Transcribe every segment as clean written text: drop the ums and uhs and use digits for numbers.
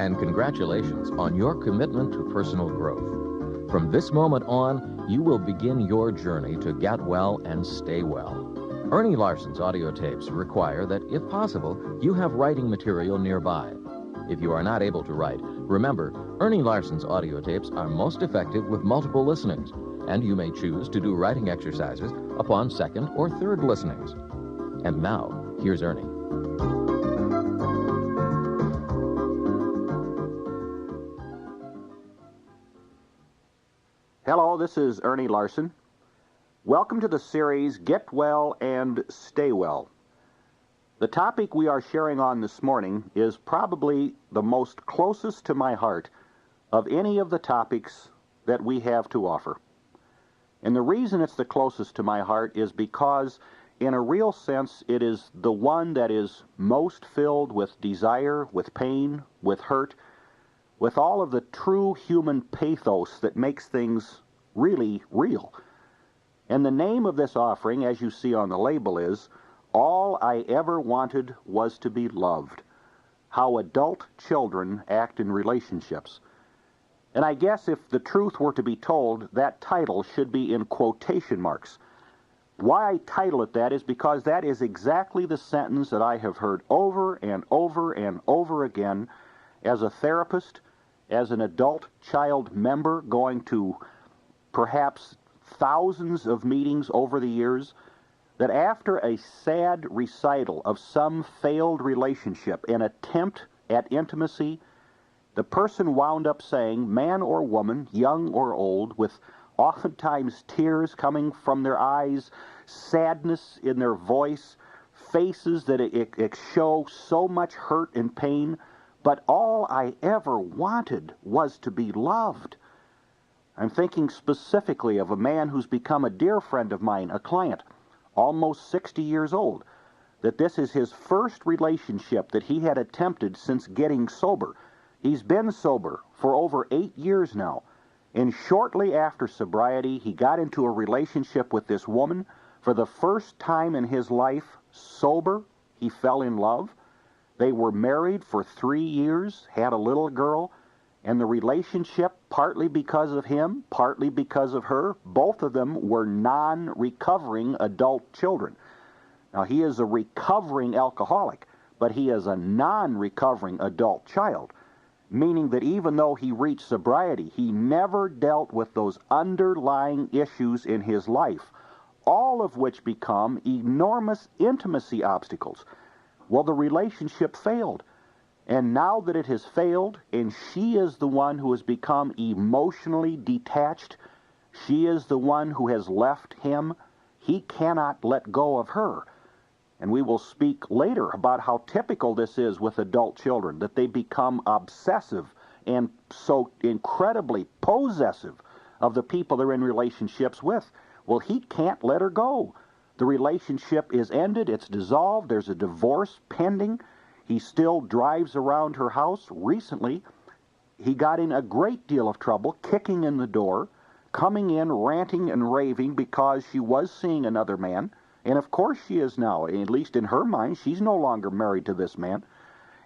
and congratulations on your commitment to personal growth. From this moment on, you will begin your journey to get well and stay well. Ernie Larson's audio tapes require that, if possible, you have writing material nearby. If you are not able to write, remember, Ernie Larson's audio tapes are most effective with multiple listenings, and you may choose to do writing exercises upon second or third listenings. And now, here's Ernie. Hello, this is Ernie Larson. Welcome to the series Get Well and Stay Well. The topic we are sharing on this morning is probably the most closest to my heart of any of the topics that we have to offer. And the reason it's the closest to my heart is because, in a real sense, it is the one that is most filled with desire, with pain, with hurt, with all of the true human pathos that makes things really real. And the name of this offering, as you see on the label, is All I Ever Wanted Was to Be Loved: How Adult Children Act in Relationships. And I guess if the truth were to be told, that title should be in quotation marks. Why I title it that is because that is exactly the sentence that I have heard over and over and over again as a therapist, as an adult child member going to perhaps thousands of meetings over the years, that after a sad recital of some failed relationship, an attempt at intimacy, the person wound up saying, man or woman, young or old, with oftentimes tears coming from their eyes, sadness in their voice, faces that show so much hurt and pain, but all I ever wanted was to be loved. I'm thinking specifically of a man who's become a dear friend of mine, a client, almost 60 years old, that this is his first relationship that he had attempted since getting sober. He's been sober for over 8 years now, and shortly after sobriety, he got into a relationship with this woman. For the first time in his life, sober, he fell in love. They were married for 3 years, had a little girl, and the relationship, partly because of him, partly because of her, both of them were non-recovering adult children. Now, he is a recovering alcoholic, but he is a non-recovering adult child, meaning that even though he reached sobriety, he never dealt with those underlying issues in his life, all of which become enormous intimacy obstacles. Well, the relationship failed. And now that it has failed, and she is the one who has become emotionally detached, she is the one who has left him, he cannot let go of her. And we will speak later about how typical this is with adult children, that they become obsessive and so incredibly possessive of the people they're in relationships with. Well, he can't let her go. The relationship is ended, it's dissolved, there's a divorce pending. He still drives around her house. Recently, he got in a great deal of trouble, kicking in the door, coming in, ranting and raving because she was seeing another man. And of course she is now, at least in her mind, she's no longer married to this man.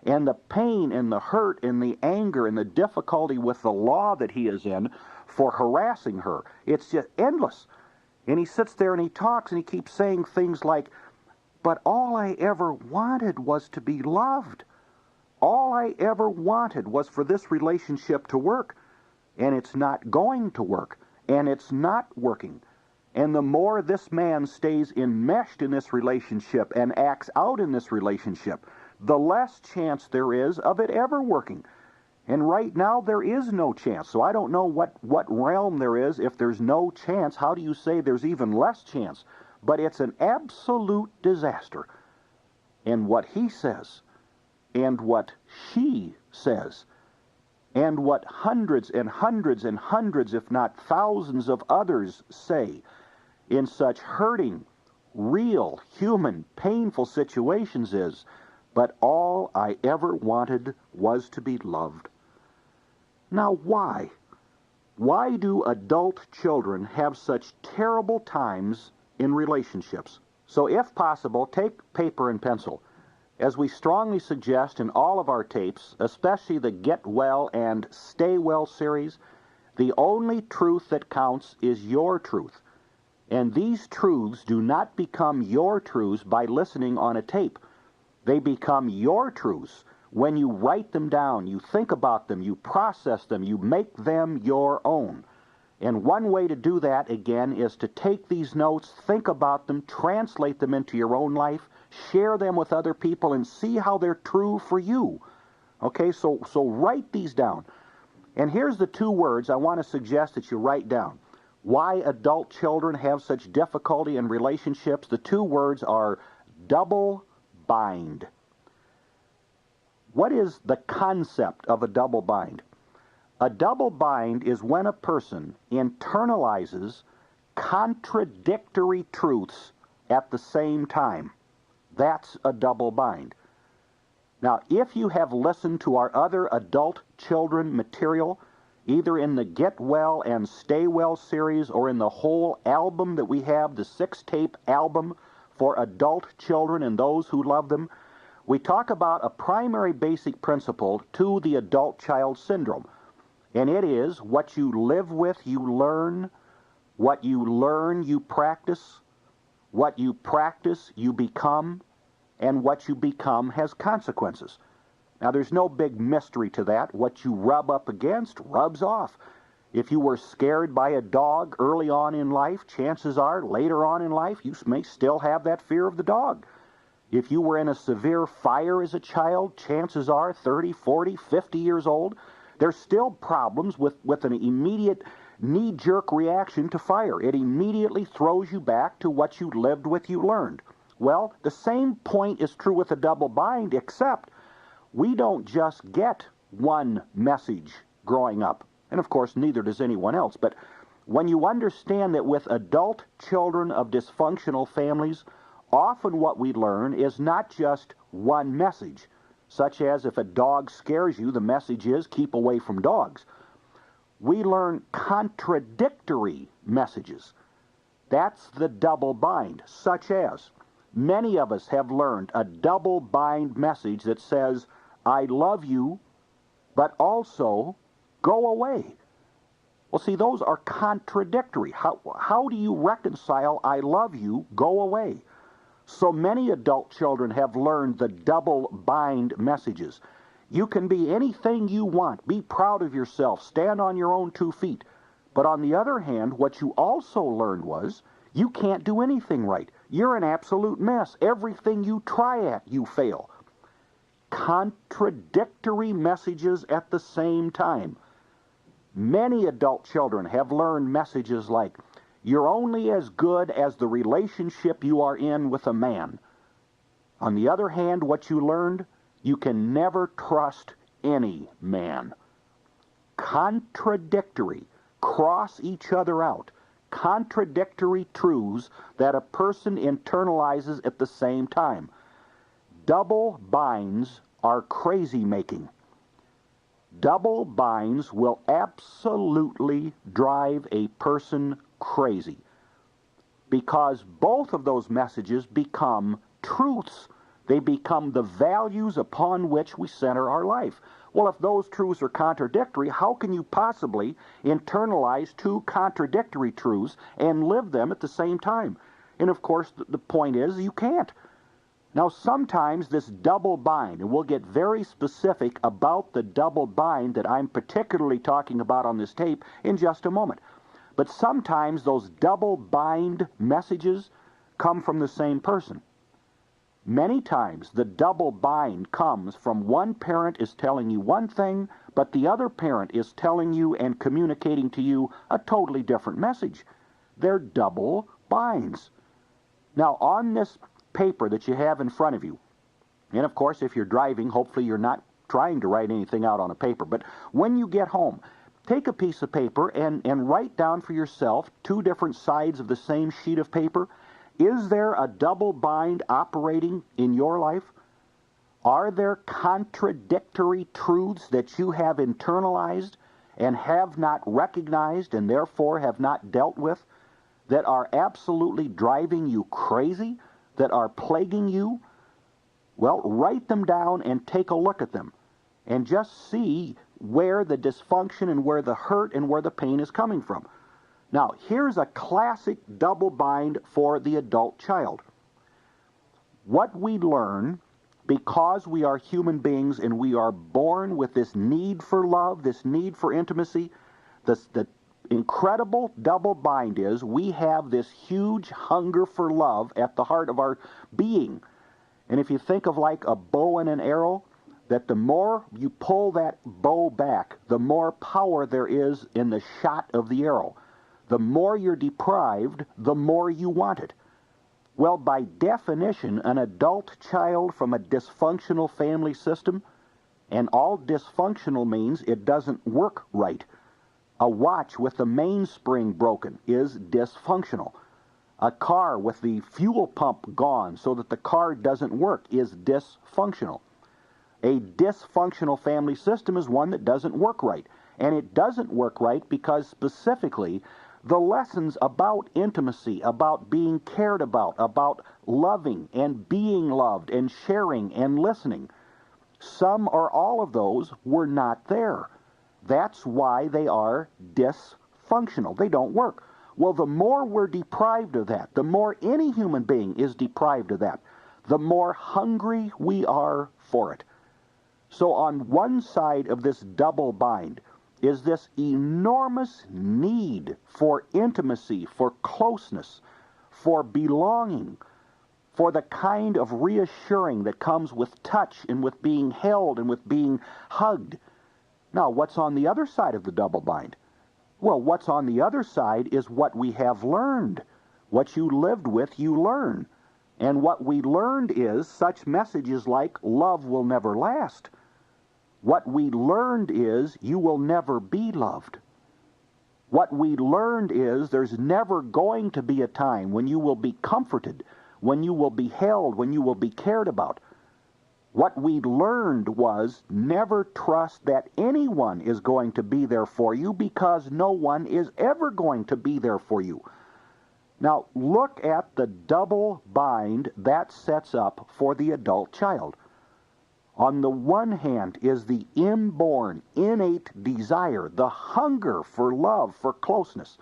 And the pain and the hurt and the anger and the difficulty with the law that he is in for harassing her, it's just endless. And he sits there and he talks and he keeps saying things like, but all I ever wanted was to be loved. All I ever wanted was for this relationship to work. And it's not going to work. And it's not working. And the more this man stays enmeshed in this relationship and acts out in this relationship, the less chance there is of it ever working. And right now there is no chance. So I don't know what realm there is. If there's no chance, how do you say there's even less chance? But it's an absolute disaster. And what he says, and what she says, and what hundreds and hundreds and hundreds, if not thousands of others say in such hurting, real, human, painful situations is, but all I ever wanted was to be loved. Now why? Why do adult children have such terrible times in relationships? So if possible, take paper and pencil As we strongly suggest in all of our tapes, especially the Get Well and Stay Well series, the only truth that counts is your truth. And these truths do not become your truths by listening on a tape. They become your truths when you write them down, you think about them, you process them, you make them your own. And one way to do that, again, is to take these notes, think about them, translate them into your own life, share them with other people, and see how they're true for you. Okay, so write these down. And here's the two words I want to suggest that you write down. Why adult children have such difficulty in relationships. The two words are double bind. What is the concept of a double bind? A double bind is when a person internalizes contradictory truths at the same time. That's a double bind. Now, if you have listened to our other adult children material, either in the Get Well and Stay Well series or in the whole album that we have, the 6-tape album for adult children and those who love them, we talk about a primary basic principle to the adult child syndrome. And it is what you live with, you learn. What you learn, you practice. What you practice, you become. And what you become has consequences. Now, there's no big mystery to that. What you rub up against rubs off. If you were scared by a dog early on in life, chances are later on in life you may still have that fear of the dog. If you were in a severe fire as a child, chances are 30, 40, 50 years old, there's still problems with an immediate knee-jerk reaction to fire. It immediately throws you back to what you lived with, you learned. Well, the same point is true with a double bind, except we don't just get one message growing up. And of course, neither does anyone else. But when you understand that with adult children of dysfunctional families, often what we learn is not just one message, such as if a dog scares you, the message is keep away from dogs. We learn contradictory messages. That's the double bind, such as many of us have learned a double bind message that says, I love you, but also go away. Well, see, those are contradictory. How do you reconcile I love you, go away? So many adult children have learned the double bind messages. You can be anything you want. Be proud of yourself. Stand on your own 2 feet. But on the other hand, what you also learned was you can't do anything right. You're an absolute mess. Everything you try at, you fail. Contradictory messages at the same time. Many adult children have learned messages like, you're only as good as the relationship you are in with a man. On the other hand, what you learned, you can never trust any man. Contradictory, cross each other out. Contradictory truths that a person internalizes at the same time. Double binds are crazy-making. Double binds will absolutely drive a person crazy because both of those messages become truths. They become the values upon which we center our life. Well, if those truths are contradictory, how can you possibly internalize two contradictory truths and live them at the same time? And of course, the point is you can't. Now, sometimes this double bind, and we'll get very specific about the double bind that I'm particularly talking about on this tape in just a moment. But sometimes those double bind messages come from the same person. Many times the double bind comes from one parent is telling you one thing, but the other parent is telling you and communicating to you a totally different message. They're double binds. Now, on this paper that you have in front of you, and of course, if you're driving, hopefully you're not trying to write anything out on a paper, but when you get home, take a piece of paper and write down for yourself two different sides of the same sheet of paper. Is there a double bind operating in your life? Are there contradictory truths that you have internalized and have not recognized and therefore have not dealt with that are absolutely driving you crazy, that are plaguing you? Well, write them down and take a look at them and just see where the dysfunction and where the hurt and where the pain is coming from. Now, here's a classic double bind for the adult child. What we learn, because we are human beings and we are born with this need for love, this need for intimacy, the incredible double bind is we have this huge hunger for love at the heart of our being. And if you think of like a bow and an arrow, that the more you pull that bow back, the more power there is in the shot of the arrow. The more you're deprived, the more you want it. Well, by definition, an adult child from a dysfunctional family system, and all dysfunctional means it doesn't work right. A watch with the mainspring broken is dysfunctional. A car with the fuel pump gone so that the car doesn't work is dysfunctional. A dysfunctional family system is one that doesn't work right. And it doesn't work right because specifically the lessons about intimacy, about being cared about loving and being loved and sharing and listening, some or all of those were not there. That's why they are dysfunctional. They don't work. Well, the more we're deprived of that, the more any human being is deprived of that, the more hungry we are for it. So on one side of this double bind is this enormous need for intimacy, for closeness, for belonging, for the kind of reassuring that comes with touch and with being held and with being hugged. Now, what's on the other side of the double bind? Well, what's on the other side is what we have learned. What you lived with, you learn. And what we learned is such messages like love will never last. What we learned is you will never be loved. What we learned is there's never going to be a time when you will be comforted, when you will be held, when you will be cared about. What we learned was never trust that anyone is going to be there for you because no one is ever going to be there for you. Now, look at the double bind that sets up for the adult child. On the one hand is the inborn, innate desire, the hunger for love, for closeness,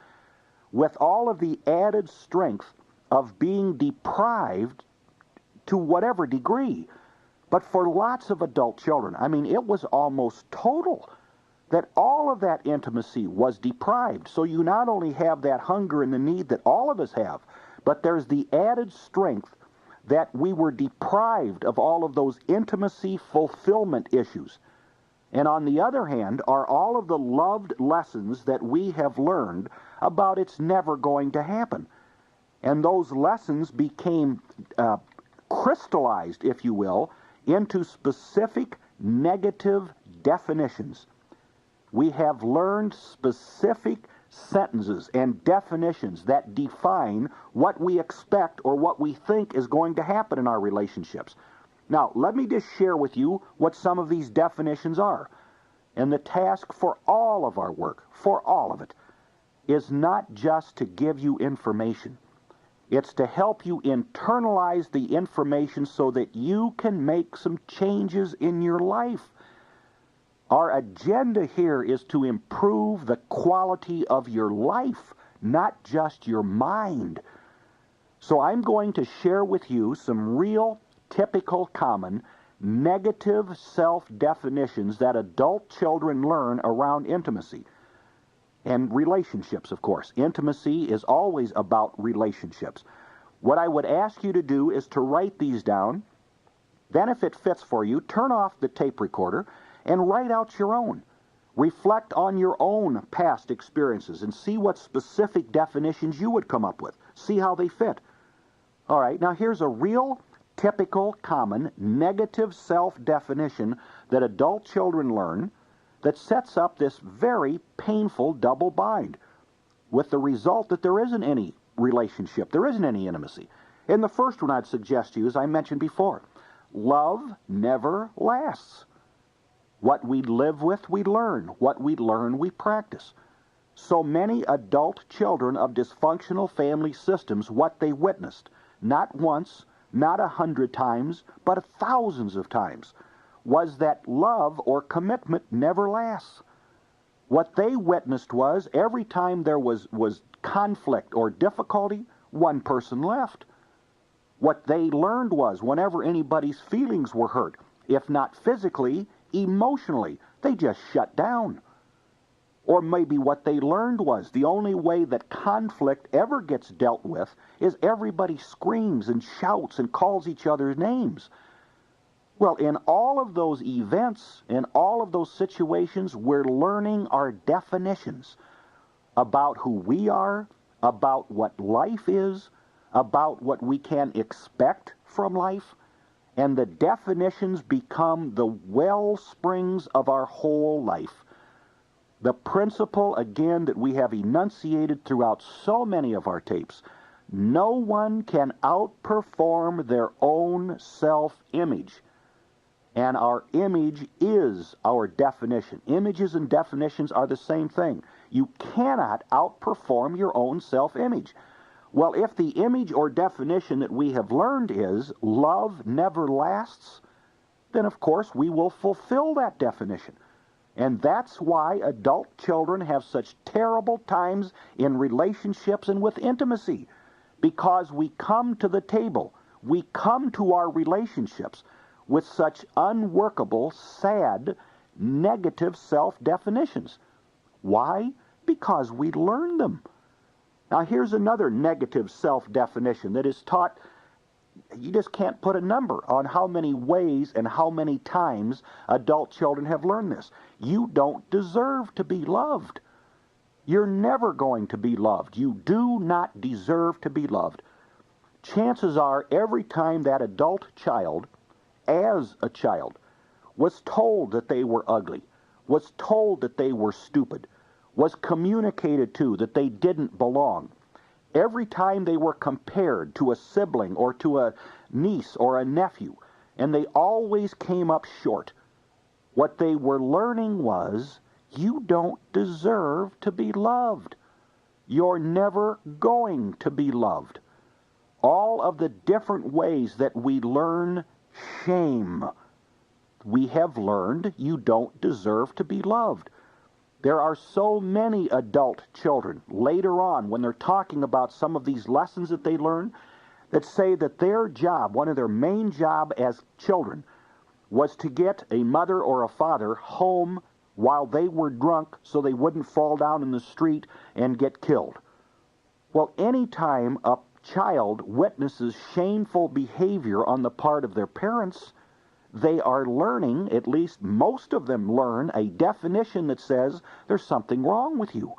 with all of the added strength of being deprived to whatever degree. But for lots of adult children, I mean, it was almost total that all of that intimacy was deprived. So you not only have that hunger and the need that all of us have, but there's the added strength that we were deprived of all of those intimacy fulfillment issues. And on the other hand are all of the loved lessons that we have learned about it's never going to happen. And those lessons became crystallized, if you will, into specific negative definitions. We have learned specific sentences and definitions that define what we expect or what we think is going to happen in our relationships. Now, let me just share with you what some of these definitions are. And the task for all of our work, for all of it, is not just to give you information. It's to help you internalize the information so that you can make some changes in your life. Our agenda here is to improve the quality of your life, not just your mind. So I'm going to share with you some real, typical, common, negative self-definitions that adult children learn around intimacy. And relationships, of course. Intimacy is always about relationships. What I would ask you to do is to write these down. Then if it fits for you, turn off the tape recorder and write out your own. Reflect on your own past experiences and see what specific definitions you would come up with. See how they fit. All right, now here's a real, typical, common, negative self-definition that adult children learn that sets up this very painful double bind, with the result that there isn't any relationship, there isn't any intimacy. And the first one I'd suggest to you, as I mentioned before, love never lasts. What we live with, we learn. What we learn, we practice. So many adult children of dysfunctional family systems, what they witnessed, not once, not 100 times, but thousands of times, was that love or commitment never lasts. What they witnessed was every time there was conflict or difficulty, one person left. What they learned was whenever anybody's feelings were hurt, if not physically, emotionally, they just shut down. Or maybe what they learned was the only way that conflict ever gets dealt with is everybody screams and shouts and calls each other's names. Well, in all of those events, in all of those situations, we're learning our definitions about who we are, about what life is, about what we can expect from life, and the definitions become the well springs of our whole life. The principle, again, that we have enunciated throughout so many of our tapes: no one can outperform their own self-image. And our image is our definition. Images and definitions are the same thing. You cannot outperform your own self-image. Well, if the image or definition that we have learned is love never lasts, then of course we will fulfill that definition. And that's why adult children have such terrible times in relationships and with intimacy. Because we come to the table, we come to our relationships with such unworkable, sad, negative self-definitions. Why? Because we learned them. Now here's another negative self-definition that is taught. You just can't put a number on how many ways and how many times adult children have learned this. You don't deserve to be loved. You're never going to be loved. You do not deserve to be loved. Chances are every time that adult child, as a child, was told that they were ugly, was told that they were stupid, was communicated to that they didn't belong, every time they were compared to a sibling or to a niece or a nephew, and they always came up short, what they were learning was, you don't deserve to be loved. You're never going to be loved. All of the different ways that we learn shame, we have learned you don't deserve to be loved. There are so many adult children later on when they're talking about some of these lessons that they learn that say that their job, one of their main job as children, was to get a mother or a father home while they were drunk so they wouldn't fall down in the street and get killed. Well, anytime a child witnesses shameful behavior on the part of their parents, they are learning, at least most of them learn, a definition that says there's something wrong with you.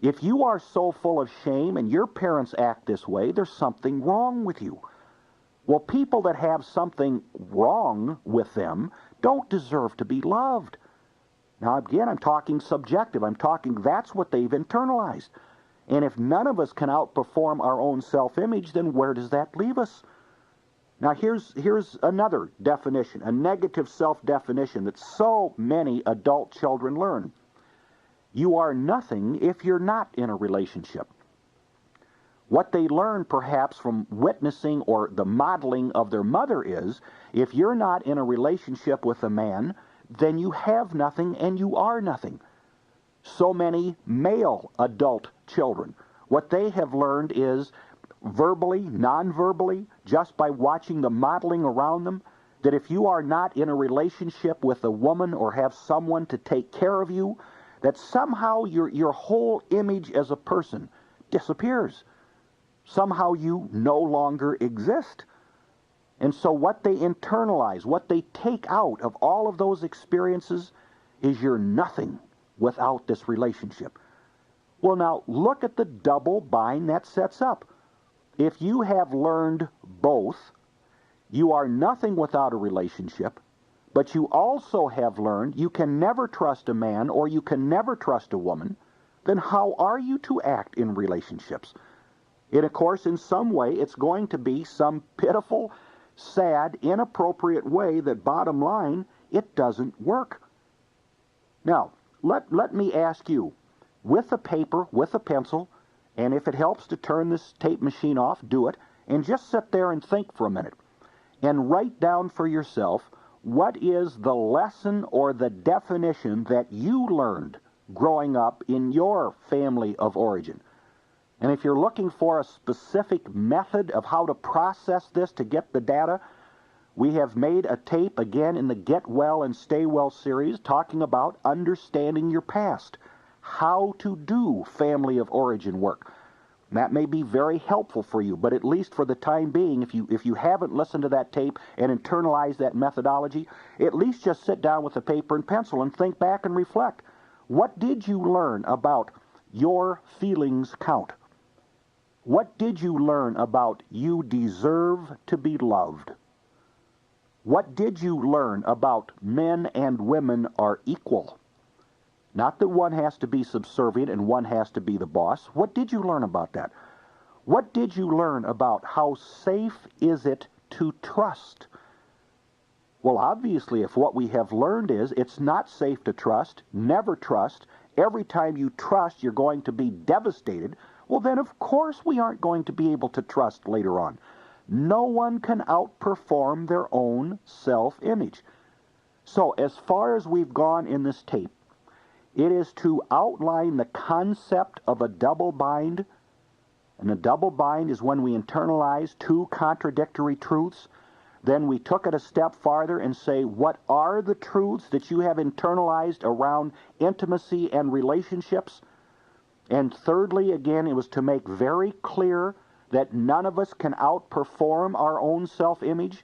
If you are so full of shame and your parents act this way, there's something wrong with you. Well, people that have something wrong with them don't deserve to be loved. Now, again, I'm talking subjective. I'm talking that's what they've internalized. And if none of us can outperform our own self-image, then where does that leave us? Now, here's another definition, a negative self-definition that so many adult children learn. You are nothing if you're not in a relationship. What they learn perhaps from witnessing or the modeling of their mother is, if you're not in a relationship with a man, then you have nothing and you are nothing. So many male adult children, what they have learned is verbally, non-verbally, just by watching the modeling around them, that if you are not in a relationship with a woman or have someone to take care of you, that somehow your whole image as a person disappears. Somehow you no longer exist. And so what they internalize, what they take out of all of those experiences is you're nothing without this relationship. Well, now look at the double bind that sets up. If you have learned both, you are nothing without a relationship, but you also have learned you can never trust a man or you can never trust a woman, then how are you to act in relationships? And of course, in some way, it's going to be some pitiful, sad, inappropriate way that, bottom line, it doesn't work. Now, let me ask you, with a paper, with a pencil, and if it helps to turn this tape machine off, do it, and just sit there and think for a minute and write down for yourself what is the lesson or the definition that you learned growing up in your family of origin. And if you're looking for a specific method of how to process this to get the data, we have made a tape again in the Get Well and Stay Well series talking about understanding your past, how to do family of origin work. That may be very helpful for you, but at least for the time being, if you haven't listened to that tape and internalized that methodology, at least just sit down with a paper and pencil and think back and reflect. What did you learn about your feelings count? What did you learn about you deserve to be loved? What did you learn about men and women are equal? Not that one has to be subservient and one has to be the boss. What did you learn about that? What did you learn about how safe is it to trust? Well, obviously, if what we have learned is it's not safe to trust, never trust, every time you trust you're going to be devastated, well then of course we aren't going to be able to trust later on. No one can outperform their own self-image. So as far as we've gone in this tape, it is to outline the concept of a double bind. And a double bind is when we internalize two contradictory truths. Then we took it a step farther and say, what are the truths that you have internalized around intimacy and relationships? And thirdly, again, it was to make very clear that none of us can outperform our own self-image.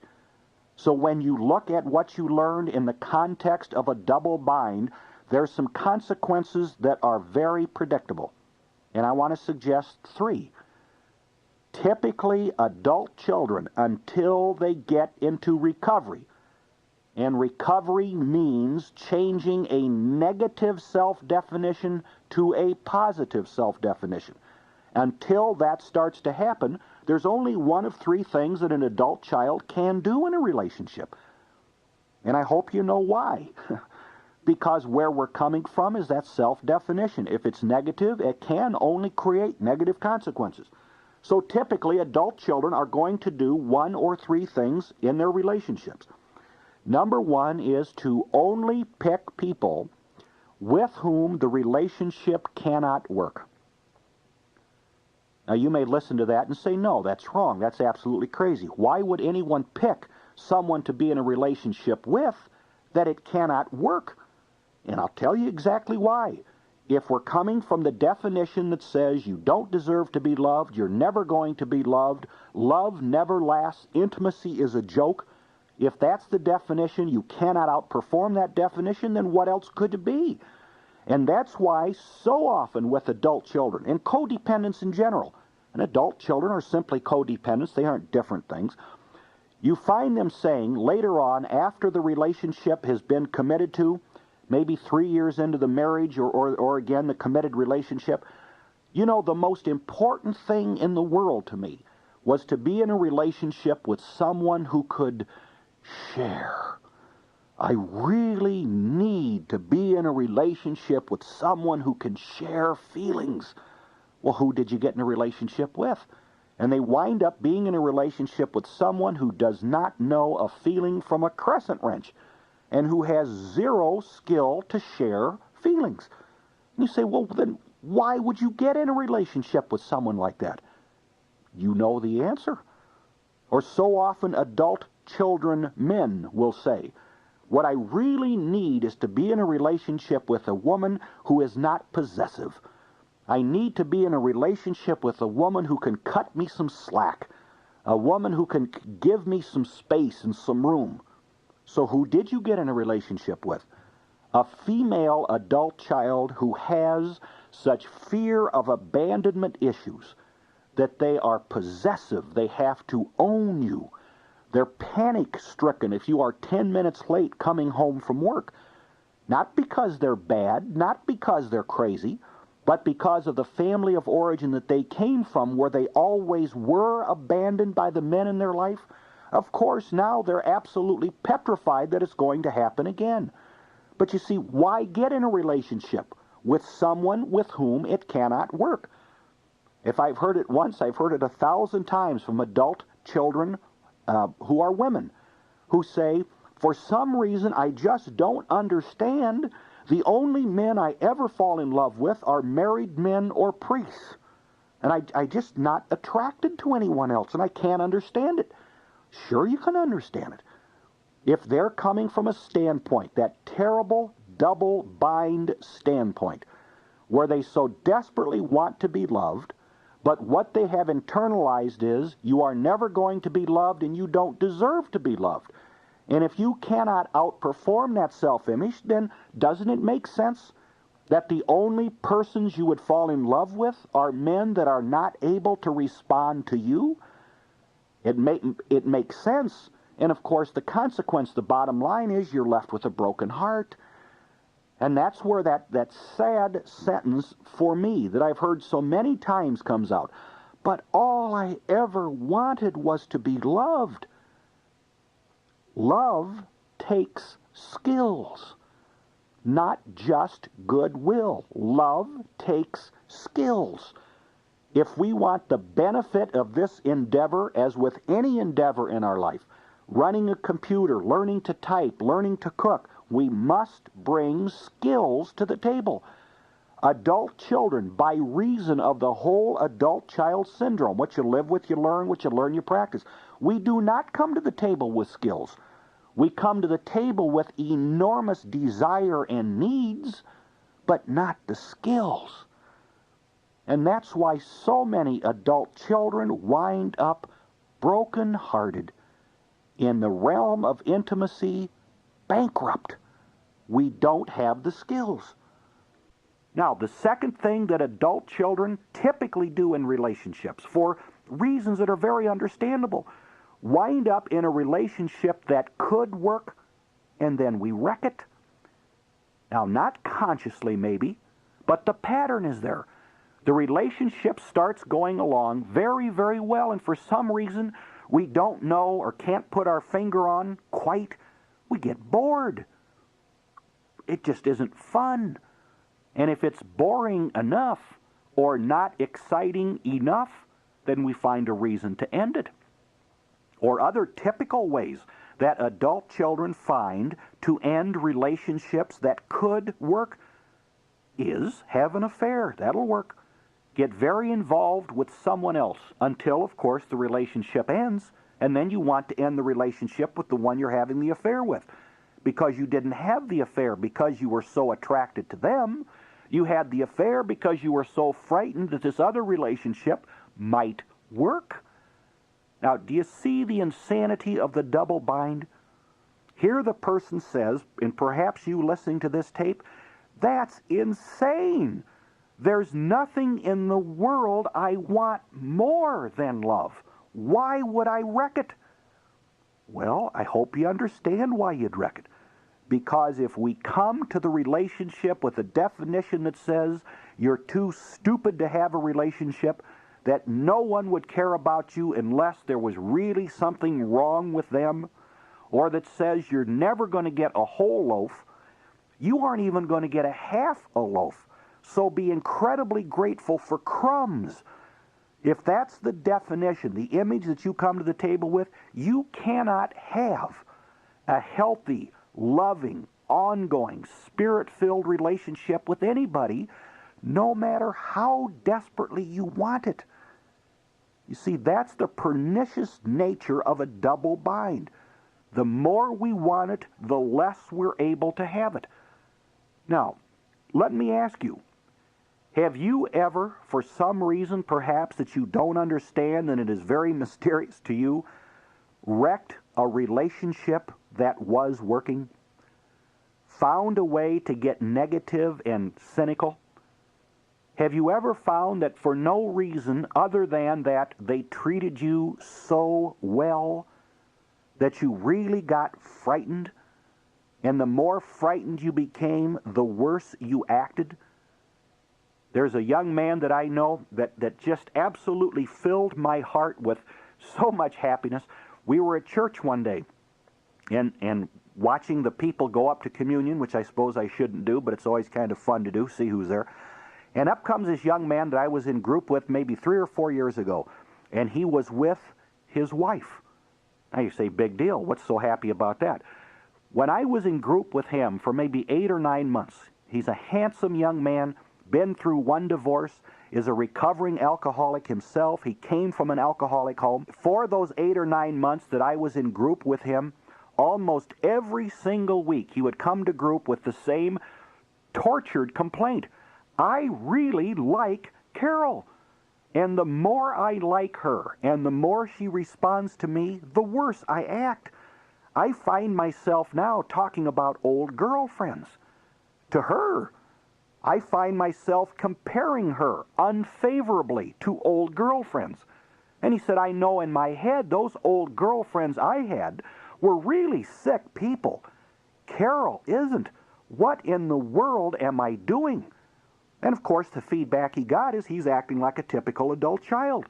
So when you look at what you learned in the context of a double bind, there's some consequences that are very predictable. And I want to suggest 3. Typically, adult children, until they get into recovery, and recovery means changing a negative self-definition to a positive self-definition. Until that starts to happen, there's only one of 3 things that an adult child can do in a relationship. And I hope you know why. Because where we're coming from is that self-definition. If it's negative, it can only create negative consequences. So typically, adult children are going to do 1 or 3 things in their relationships. Number 1 is to only pick people with whom the relationship cannot work. Now, you may listen to that and say, no, that's wrong. That's absolutely crazy. Why would anyone pick someone to be in a relationship with that it cannot work? And I'll tell you exactly why. If we're coming from the definition that says you don't deserve to be loved, you're never going to be loved, love never lasts, intimacy is a joke, if that's the definition, you cannot outperform that definition, then what else could it be? And that's why so often with adult children, and codependents in general, and adult children are simply codependents, they aren't different things, you find them saying later on, after the relationship has been committed to, maybe 3 years into the marriage or again the committed relationship, you know, the most important thing in the world to me was to be in a relationship with someone who could share. I really need to be in a relationship with someone who can share feelings. Well, who did you get in a relationship with? And they wind up being in a relationship with someone who does not know a feeling from a crescent wrench and who has 0 skill to share feelings. And you say, well, then why would you get in a relationship with someone like that? You know the answer. Or so often adult children, men, will say, what I really need is to be in a relationship with a woman who is not possessive. I need to be in a relationship with a woman who can cut me some slack, a woman who can give me some space and some room. So who did you get in a relationship with? A female adult child who has such fear of abandonment issues that they are possessive. They have to own you. They're panic-stricken if you are 10 minutes late coming home from work. Not because they're bad, not because they're crazy, but because of the family of origin that they came from, where they always were abandoned by the men in their life. Of course, now they're absolutely petrified that it's going to happen again. But you see, why get in a relationship with someone with whom it cannot work? If I've heard it once, I've heard it 1,000 times from adult children who are women, who say, for some reason I just don't understand. The only men I ever fall in love with are married men or priests. And I just not attracted to anyone else, and I can't understand it. Sure, you can understand it. If they're coming from a standpoint, that terrible double-bind standpoint, where they so desperately want to be loved, but what they have internalized is, you are never going to be loved and you don't deserve to be loved. And if you cannot outperform that self-image, then doesn't it make sense that the only persons you would fall in love with are men that are not able to respond to you? It makes sense. And of course, the consequence, the bottom line is you're left with a broken heart. And that's where that sad sentence for me that I've heard so many times comes out. But all I ever wanted was to be loved. Love takes skills, not just goodwill. Love takes skills. If we want the benefit of this endeavor, as with any endeavor in our life, running a computer, learning to type, learning to cook, we must bring skills to the table. Adult children, by reason of the whole adult child syndrome, what you live with, you learn, what you learn, you practice. We do not come to the table with skills. We come to the table with enormous desire and needs, but not the skills. And that's why so many adult children wind up broken-hearted, in the realm of intimacy, bankrupt. We don't have the skills. Now, the second thing that adult children typically do in relationships, for reasons that are very understandable, wind up in a relationship that could work, and then we wreck it. Now, not consciously maybe, but the pattern is there. The relationship starts going along very, very well, and for some reason we don't know or can't put our finger on quite, we get bored. It just isn't fun. And if it's boring enough or not exciting enough, then we find a reason to end it. Or other typical ways that adult children find to end relationships that could work is have an affair. That'll work. Get very involved with someone else until, of course, the relationship ends, and then you want to end the relationship with the one you're having the affair with. Because you didn't have the affair because you were so attracted to them. You had the affair because you were so frightened that this other relationship might work. Now, do you see the insanity of the double bind? Here the person says, and perhaps you listening to this tape, that's insane. There's nothing in the world I want more than love. Why would I wreck it? Well, I hope you understand why you'd wreck it. Because if we come to the relationship with a definition that says you're too stupid to have a relationship, that no one would care about you unless there was really something wrong with them, or that says you're never going to get a whole loaf, you aren't even going to get a half a loaf. So be incredibly grateful for crumbs. If that's the definition, the image that you come to the table with, you cannot have a healthy, loving, ongoing, spirit-filled relationship with anybody, no matter how desperately you want it. You see, that's the pernicious nature of a double bind. The more we want it, the less we're able to have it. Now, let me ask you, have you ever, for some reason perhaps that you don't understand and it is very mysterious to you, wrecked a relationship that was working? Found a way to get negative and cynical? Have you ever found that for no reason other than that they treated you so well that you really got frightened? And the more frightened you became, the worse you acted? There's a young man that I know that just absolutely filled my heart with so much happiness. We were at church one day and watching the people go up to communion, which I suppose I shouldn't do, but it's always kind of fun to do, see who's there. And up comes this young man that I was in group with maybe 3 or 4 years ago, and he was with his wife. Now you say, big deal. What's so happy about that? When I was in group with him for maybe 8 or 9 months, he's a handsome young man, been through 1 divorce, is a recovering alcoholic himself. He came from an alcoholic home. For those 8 or 9 months that I was in group with him, almost every single week he would come to group with the same tortured complaint. I really like Carol. And the more I like her and the more she responds to me, the worse I act. I find myself now talking about old girlfriends to her. I find myself comparing her unfavorably to old girlfriends. And he said, I know in my head those old girlfriends I had were really sick people. Carol isn't. What in the world am I doing? And of course, the feedback he got is he's acting like a typical adult child.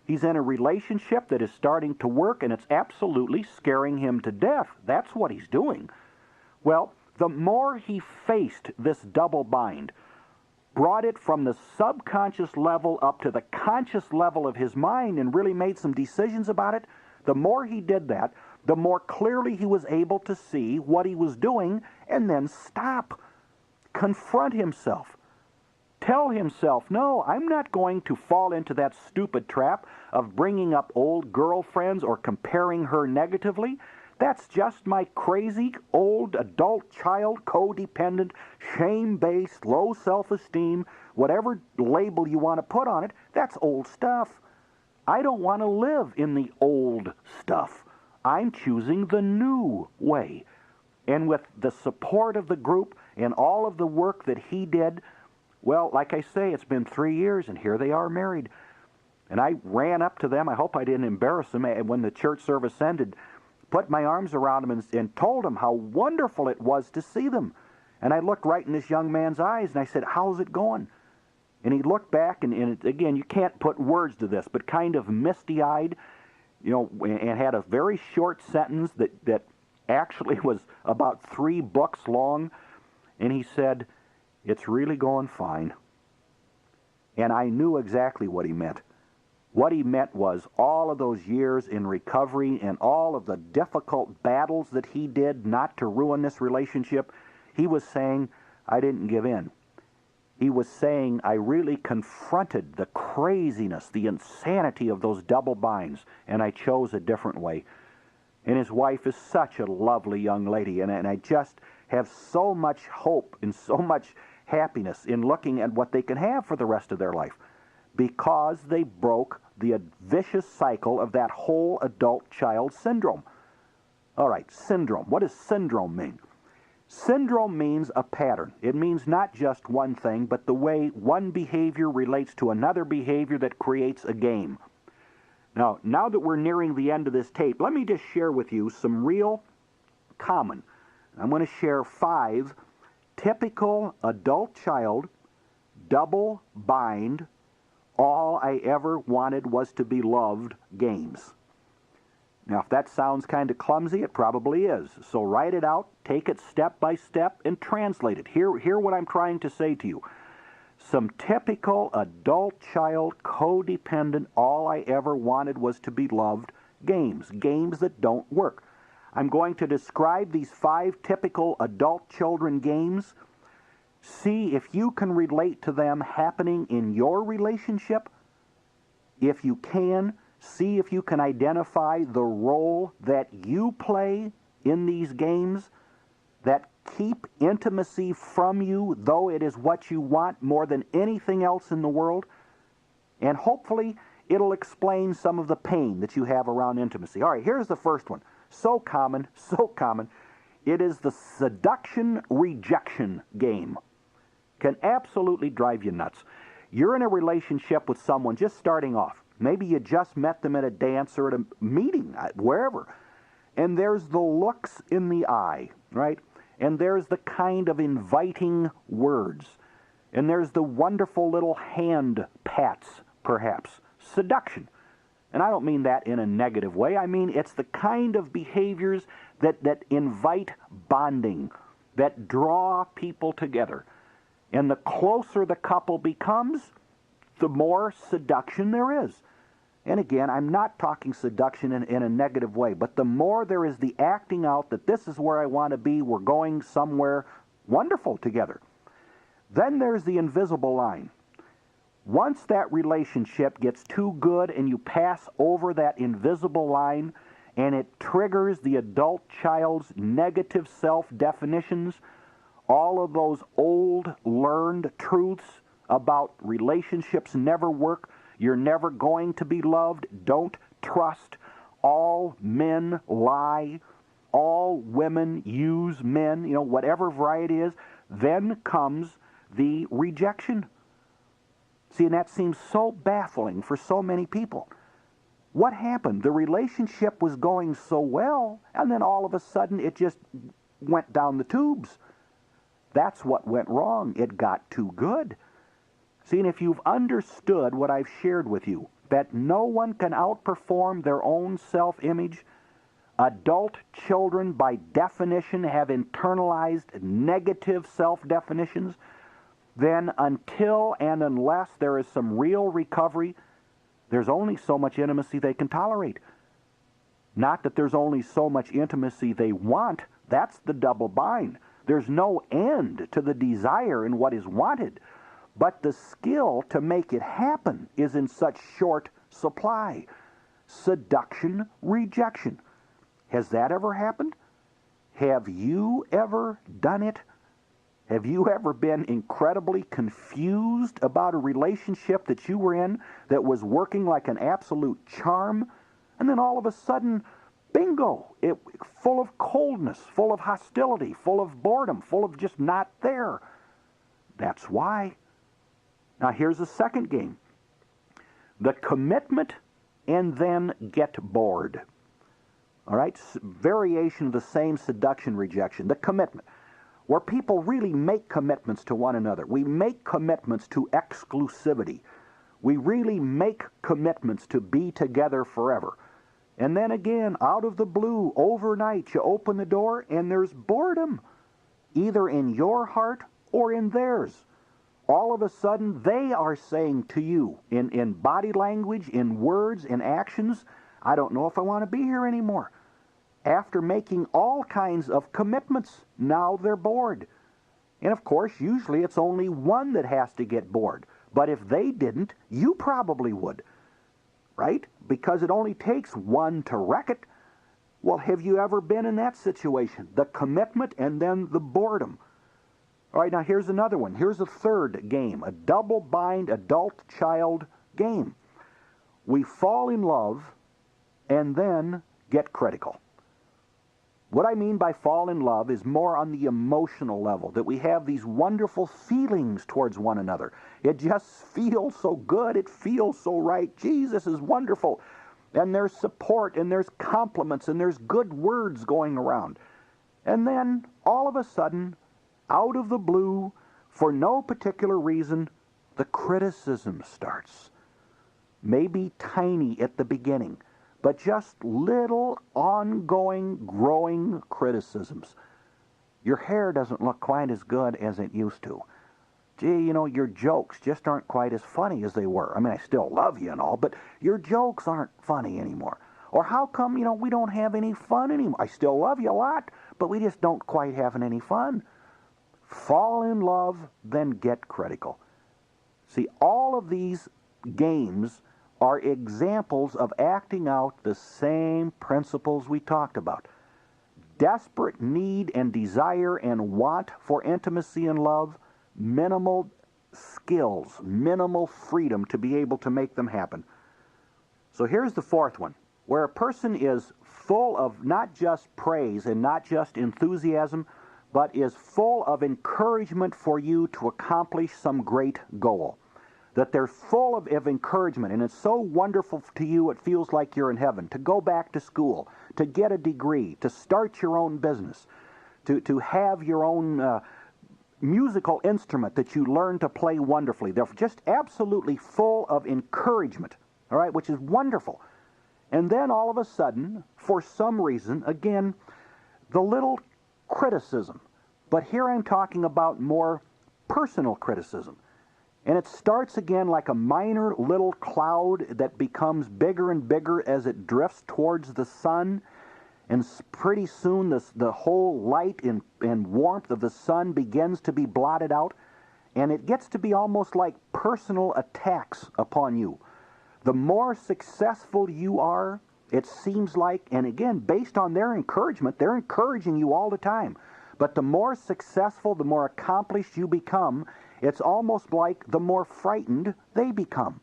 He's in a relationship that is starting to work, and it's absolutely scaring him to death. That's what he's doing. Well, the more he faced this double bind, brought it from the subconscious level up to the conscious level of his mind and really made some decisions about it, the more he did that, the more clearly he was able to see what he was doing and then stop. Confront himself. Tell himself, no, I'm not going to fall into that stupid trap of bringing up old girlfriends or comparing her negatively. That's just my crazy, old, adult child, codependent, shame-based, low self-esteem, whatever label you want to put on it, that's old stuff. I don't want to live in the old stuff. I'm choosing the new way. And with the support of the group and all of the work that he did, well, like I say, it's been 3 years, and here they are married. And I ran up to them. I hope I didn't embarrass them. And when the church service ended, put my arms around them and told them how wonderful it was to see them. And I looked right in this young man's eyes, and I said, how's it going? And he looked back, and again, you can't put words to this, but kind of misty-eyed, and had a very short sentence that actually was about 3 books long. And he said, it's really going fine. And I knew exactly what he meant. What he meant was all of those years in recovery and all of the difficult battles that he did not to ruin this relationship, he was saying, I didn't give in. He was saying, I really confronted the craziness, the insanity of those double binds, and I chose a different way. And his wife is such a lovely young lady, and I just have so much hope and so much happiness in looking at what they can have for the rest of their life, because they broke the vicious cycle of that whole adult child syndrome. All right, syndrome. What does syndrome mean? Syndrome means a pattern. It means not just one thing, but the way one behavior relates to another behavior that creates a game. Now that we're nearing the end of this tape, let me just share with you some real common. I'm going to share 5 typical adult child, double bind, all I ever wanted was to be loved games. Now, if that sounds kind of clumsy, it probably is. So write it out, take it step by step, and translate it. Hear what I'm trying to say to you. Some typical adult child, codependent, all I ever wanted was to be loved games. Games that don't work. I'm going to describe these 5 typical adult children games. See if you can relate to them happening in your relationship. If you can, see if you can identify the role that you play in these games that keep intimacy from you, though it is what you want more than anything else in the world. And hopefully it'll explain some of the pain that you have around intimacy. All right, here's the first one. So common, so common. It is the seduction-rejection game. Can absolutely drive you nuts. You're in a relationship with someone just starting off. Maybe you just met them at a dance or at a meeting, wherever. And there's the looks in the eye, right? And there's the kind of inviting words. And there's the wonderful little hand pats, perhaps. Seduction. And I don't mean that in a negative way. I mean it's the kind of behaviors that invite bonding, that draw people together. And the closer the couple becomes, the more seduction there is. And again, I'm not talking seduction in a negative way, but the more there is the acting out that this is where I want to be, we're going somewhere wonderful together. Then there's the invisible line. Once that relationship gets too good and you pass over that invisible line and it triggers the adult child's negative self-definitions, all of those old learned truths about relationships never work, you're never going to be loved, don't trust, all men lie, all women use men, whatever variety is, then comes the rejection. See, and that seems so baffling for so many people. What happened? The relationship was going so well, and then all of a sudden it just went down the tubes. That's what went wrong. It got too good. See, and if you've understood what I've shared with you, that no one can outperform their own self-image, adult children by definition have internalized negative self-definitions, then until and unless there is some real recovery, there's only so much intimacy they can tolerate. Not that there's only so much intimacy they want. That's the double bind. There's no end to the desire in what is wanted. But the skill to make it happen is in such short supply. Seduction, rejection. Has that ever happened? Have you ever done it? Have you ever been incredibly confused about a relationship that you were in that was working like an absolute charm? And then all of a sudden, bingo, full of coldness, full of hostility, full of boredom, full of just not there. That's why. Now here's the second game. The commitment and then get bored. All right? Variation of the same seduction rejection. The commitment. Where people really make commitments to one another. We make commitments to exclusivity. We really make commitments to be together forever. And then again, out of the blue, overnight, you open the door and there's boredom, either in your heart or in theirs. All of a sudden, they are saying to you, in body language, in words, in actions, I don't know if I want to be here anymore. After making all kinds of commitments, now they're bored. And of course, usually it's only one that has to get bored. But if they didn't, you probably would. Right? Because it only takes one to wreck it. Well, have you ever been in that situation? The commitment and then the boredom. All right, now here's another one. Here's a third game, a double bind adult-child game. We fall in love and then get critical. What I mean by fall in love is more on the emotional level, that we have these wonderful feelings towards one another. It just feels so good. It feels so right. Jesus is wonderful. And there's support, and there's compliments, and there's good words going around. And then, all of a sudden, out of the blue, for no particular reason, the criticism starts. Maybe tiny at the beginning, but just little ongoing, growing criticisms. Your hair doesn't look quite as good as it used to. Gee, your jokes just aren't quite as funny as they were. I mean, I still love you and all, but your jokes aren't funny anymore. Or how come, we don't have any fun anymore? I still love you a lot, but we just don't quite have any fun. Fall in love, then get critical. See, all of these games are examples of acting out the same principles we talked about. Desperate need and desire and want for intimacy and love, minimal skills, minimal freedom to be able to make them happen. So here's the fourth one, where a person is full of not just praise and not just enthusiasm, but is full of encouragement for you to accomplish some great goal. That they're full of encouragement, and it's so wonderful to you it feels like you're in heaven, to go back to school, to get a degree, to start your own business, to have your own musical instrument that you learn to play wonderfully. They're just absolutely full of encouragement, all right, which is wonderful. And then all of a sudden, for some reason, again, the little criticism. But here I'm talking about more personal criticism. And it starts again like a minor little cloud that becomes bigger and bigger as it drifts towards the sun. And pretty soon the whole light and warmth of the sun begins to be blotted out. And it gets to be almost like personal attacks upon you. The more successful you are, it seems like, and again, based on their encouragement, they're encouraging you all the time. But the more successful, the more accomplished you become, it's almost like the more frightened they become.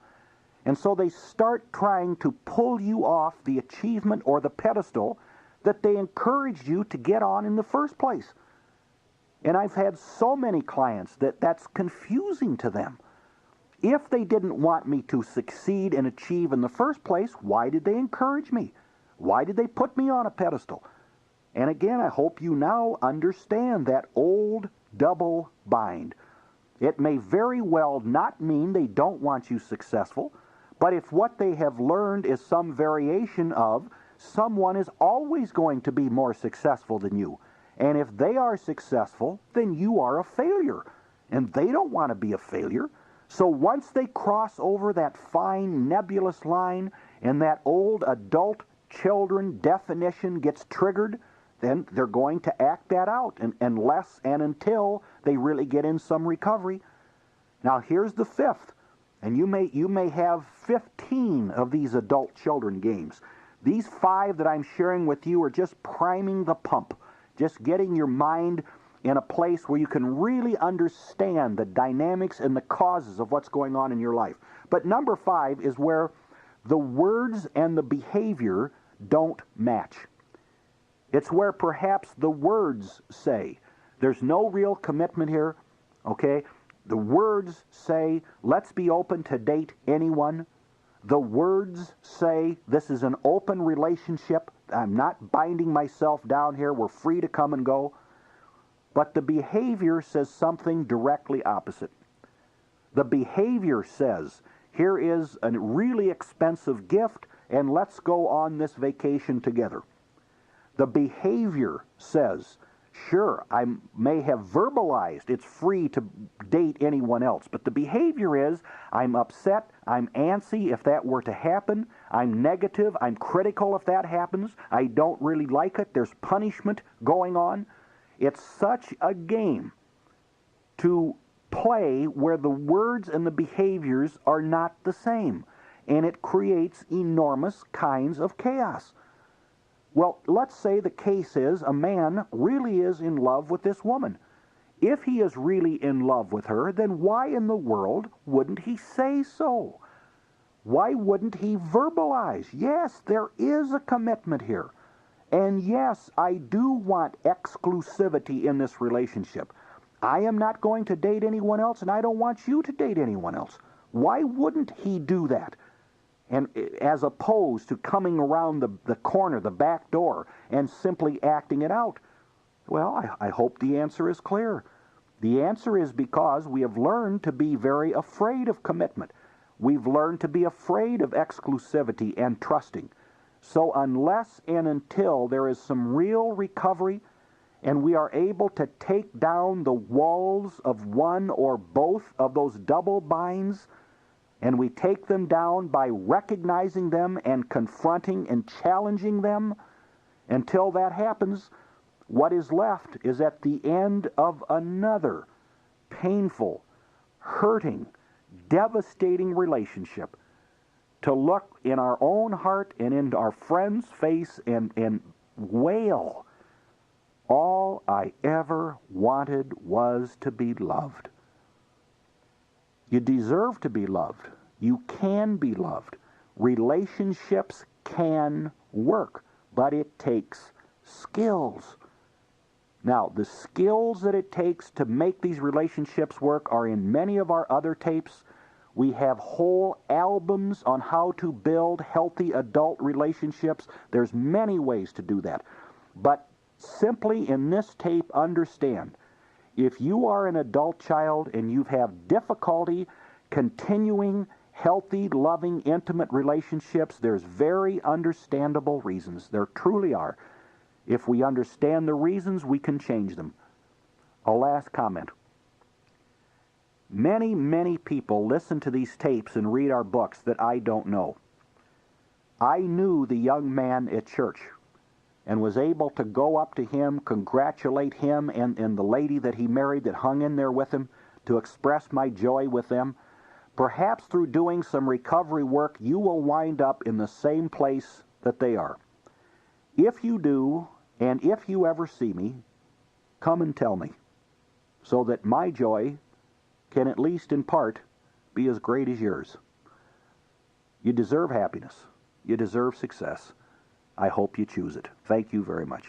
And so they start trying to pull you off the achievement or the pedestal that they encouraged you to get on in the first place. And I've had so many clients that's confusing to them. If they didn't want me to succeed and achieve in the first place, why did they encourage me? Why did they put me on a pedestal? And again, I hope you now understand that old double bind. It may very well not mean they don't want you successful, but if what they have learned is some variation of someone is always going to be more successful than you, and if they are successful, then you are a failure, and they don't want to be a failure. So once they cross over that fine nebulous line and that old adult children definition gets triggered, then they're going to act that out unless and until they really get in some recovery. Now here's the fifth, and you may have 15 of these adult children games. These 5 that I'm sharing with you are just priming the pump, just getting your mind in a place where you can really understand the dynamics and the causes of what's going on in your life. But number 5 is where the words and the behavior don't match. It's where perhaps the words say, there's no real commitment here, okay? The words say, let's be open to date anyone. The words say, this is an open relationship. I'm not binding myself down here. We're free to come and go. But the behavior says something directly opposite. The behavior says, here is a really expensive gift, and let's go on this vacation together. The behavior says, sure, I may have verbalized it's free to date anyone else, but the behavior is, I'm upset, I'm antsy if that were to happen, I'm negative, I'm critical if that happens, I don't really like it, there's punishment going on. It's such a game to play where the words and the behaviors are not the same, and it creates enormous kinds of chaos. Well, let's say the case is a man really is in love with this woman. If he is really in love with her, then why in the world wouldn't he say so? Why wouldn't he verbalize? Yes, there is a commitment here. And yes, I do want exclusivity in this relationship. I am not going to date anyone else, and I don't want you to date anyone else. Why wouldn't he do that? And as opposed to coming around the corner, the back door, and simply acting it out? Well, I hope the answer is clear. The answer is because we have learned to be very afraid of commitment. We've learned to be afraid of exclusivity and trusting. So unless and until there is some real recovery and we are able to take down the walls of one or both of those double binds, and we take them down by recognizing them and confronting and challenging them, until that happens, what is left is at the end of another painful, hurting, devastating relationship to look in our own heart and in our friend's face and wail, all I ever wanted was to be loved. You deserve to be loved. You can be loved. Relationships can work, but it takes skills. Now, the skills that it takes to make these relationships work are in many of our other tapes. We have whole albums on how to build healthy adult relationships. There's many ways to do that. But simply in this tape, understand, if you are an adult child and you have difficulty continuing healthy, loving, intimate relationships, there's very understandable reasons. There truly are. If we understand the reasons, we can change them. A last comment. Many, many people listen to these tapes and read our books that I don't know. I knew the young man at church and was able to go up to him, congratulate him and the lady that he married that hung in there with him, to express my joy with them. Perhaps through doing some recovery work, you will wind up in the same place that they are. If you do, and if you ever see me, come and tell me, so that my joy can at least in part be as great as yours. You deserve happiness. You deserve success. I hope you choose it. Thank you very much.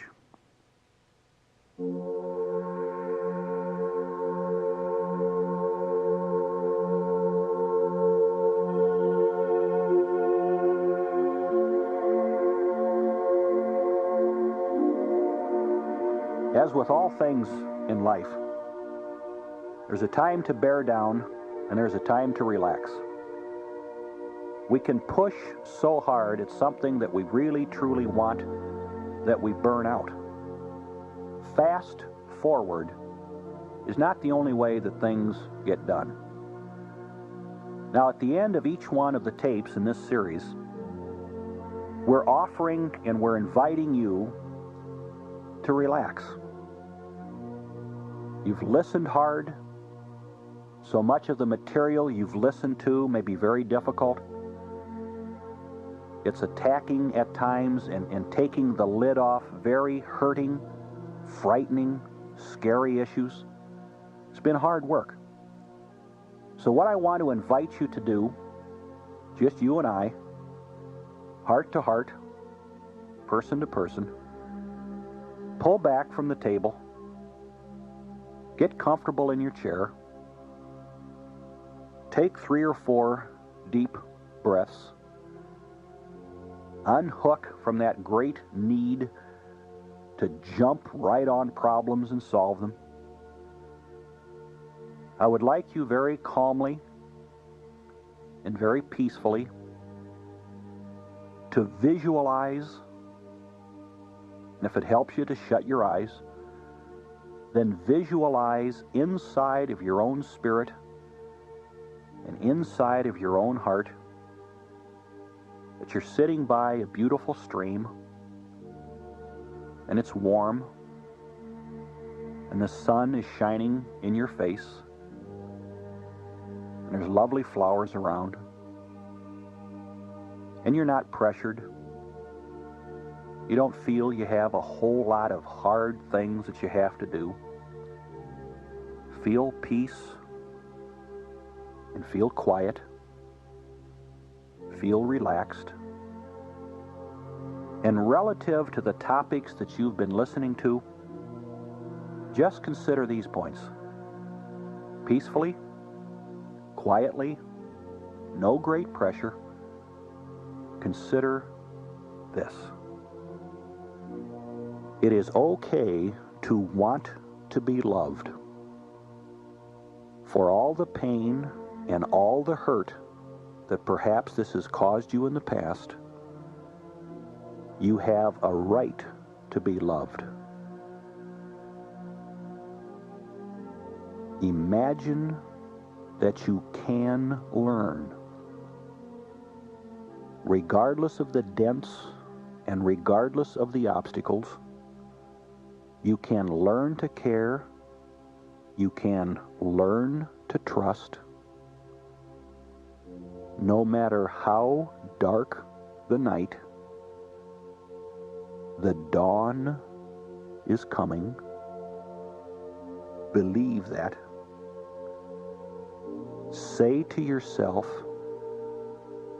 As with all things in life, there's a time to bear down and there's a time to relax. We can push so hard at something that we really truly want that we burn out. Fast forward is not the only way that things get done. Now, at the end of each one of the tapes in this series, we're offering and we're inviting you to relax. You've listened hard. So much of the material you've listened to may be very difficult. It's attacking at times and taking the lid off very hurting, frightening, scary issues. It's been hard work. So what I want to invite you to do, just you and I, heart to heart, person to person, pull back from the table, get comfortable in your chair, take 3 or 4 deep breaths, unhook from that great need to jump right on problems and solve them. I would like you very calmly and very peacefully to visualize, and if it helps you to shut your eyes, then visualize inside of your own spirit and inside of your own heart that you're sitting by a beautiful stream and it's warm and the sun is shining in your face and there's lovely flowers around and you're not pressured. You don't feel you have a whole lot of hard things that you have to do. Feel peace and feel quiet. Feel relaxed. And relative to the topics that you've been listening to, just consider these points. Peacefully, quietly, no great pressure. Consider this. It is okay to want to be loved. For all the pain and all the hurt that perhaps this has caused you in the past, you have a right to be loved. Imagine that you can learn, regardless of the dents and regardless of the obstacles. You can learn to care. You can learn to trust. No matter how dark the night, the dawn is coming. Believe that. Say to yourself,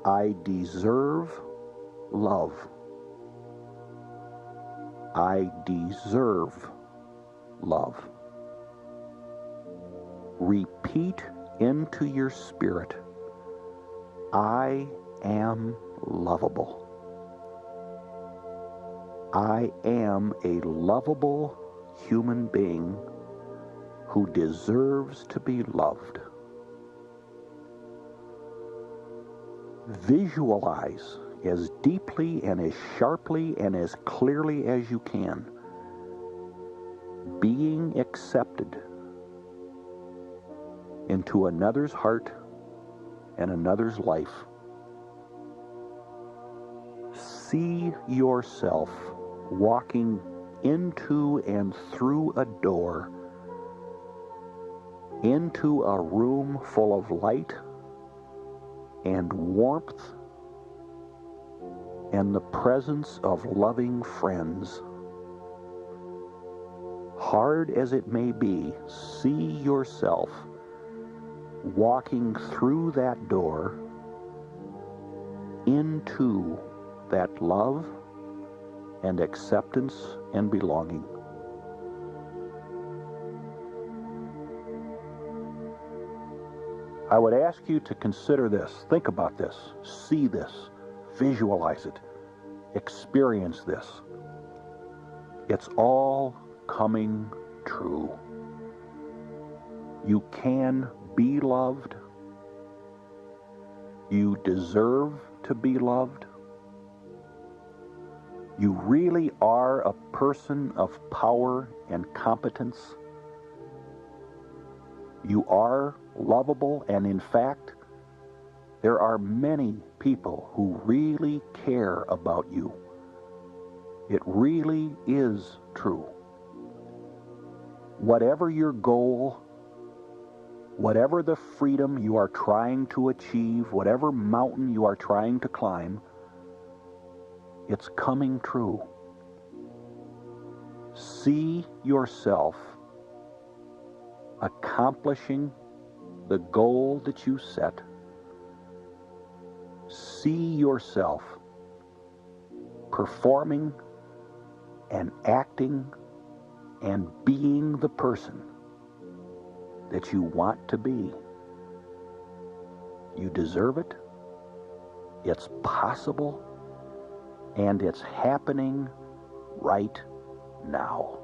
I deserve love. I deserve love. Repeat into your spirit, I am lovable. I am a lovable human being who deserves to be loved. Visualize as deeply and as sharply and as clearly as you can being accepted into another's heart and another's life. See yourself walking into and through a door, into a room full of light and warmth and the presence of loving friends. Hard as it may be, see yourself walking through that door into that love and acceptance and belonging. I would ask you to consider this, think about this, see this, visualize it, experience this. It's all coming true. You can be loved. You deserve to be loved. You really are a person of power and competence. You are lovable, and in fact, there are many people who really care about you. It really is true. Whatever your goal, whatever the freedom you are trying to achieve, whatever mountain you are trying to climb, it's coming true. See yourself accomplishing the goal that you set. See yourself performing and acting and being the person that you want to be. You deserve it. It's possible. And it's happening right now.